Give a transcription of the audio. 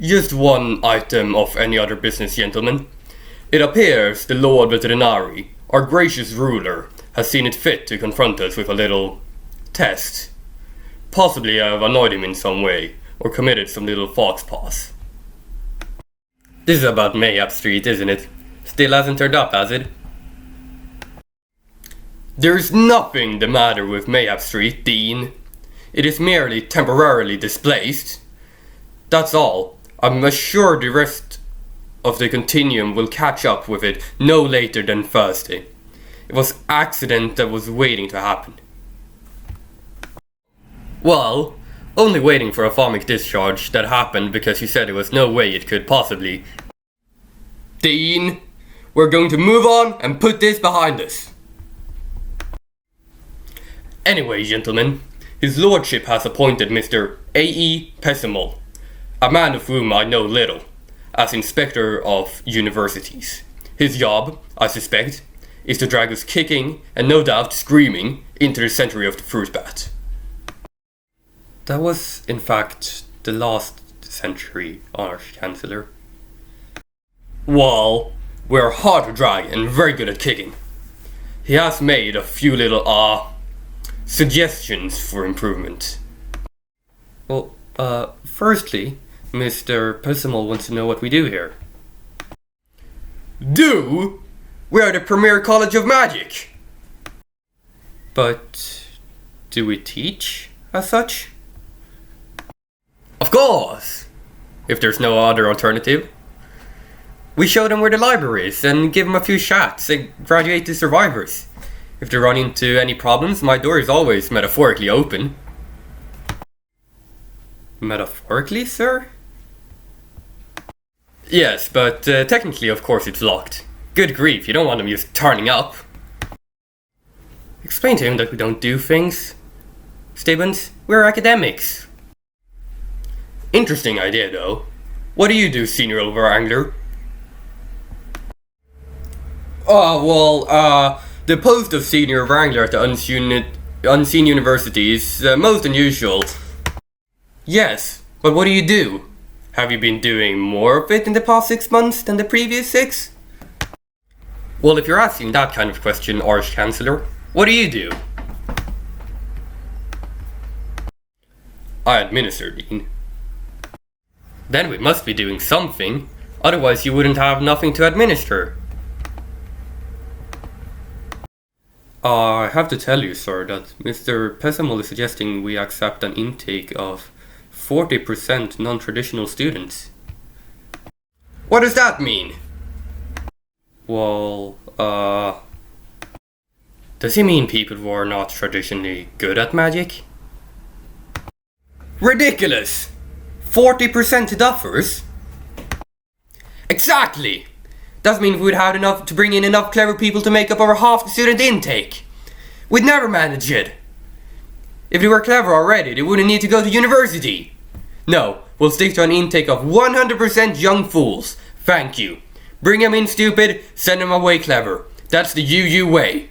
Just one item of any other business, gentlemen. It appears the Lord Veterinary, our gracious ruler, has seen it fit to confront us with a little test. Possibly I have annoyed him in some way, or committed some little foxpaws. This is about Mayhap Street, isn't it? Still hasn't turned up, has it? There's nothing the matter with Mayhap Street, Dean. It is merely temporarily displaced. That's all. I'm sure the rest of the continuum will catch up with it no later than Thursday. It was accident that was waiting to happen. Well, only waiting for a phomic discharge that happened because he said there was no way it could possibly. Dean, we're going to move on and put this behind us. Anyway, gentlemen, his lordship has appointed Mr. A.E. Pessimal, a man of whom I know little, as inspector of universities. His job, I suspect, is to drag us kicking and no doubt screaming into the century of the fruit bat. That was, in fact, the last century, Arch-Chancellor. Well, we're hard to drag and very good at kicking. He has made a few little, suggestions for improvement. Well, firstly, Mr. Pessimal wants to know what we do here. Do? We are the premier college of magic! But do we teach as such? Of course! If there's no other alternative. We show them where the library is and give them a few shots and graduate the survivors. If they run into any problems, my door is always metaphorically open. Metaphorically, sir? Yes, but technically, of course, it's locked. Good grief, you don't want them just turning up. Explain to him that we don't do things. Stibbons, we're academics. Interesting idea, though. What do you do, Senior Overangler? The post of Senior Wrangler at the Unseen University is most unusual. Yes, but what do you do? Have you been doing more of it in the past 6 months than the previous 6? Well, if you're asking that kind of question, Arch-Chancellor, what do you do? I administer, Dean. Then we must be doing something, otherwise you wouldn't have nothing to administer. I have to tell you, sir, that Mr. Pessimal is suggesting we accept an intake of 40% non-traditional students. What does that mean? Well, does he mean people who are not traditionally good at magic? Ridiculous! 40% duffers? Exactly! That means we'd have enough to bring in enough clever people to make up over half the student intake. We'd never manage it. If they were clever already, they wouldn't need to go to university. No, we'll stick to an intake of 100% young fools. Thank you. Bring them in stupid, send them away clever. That's the UU way.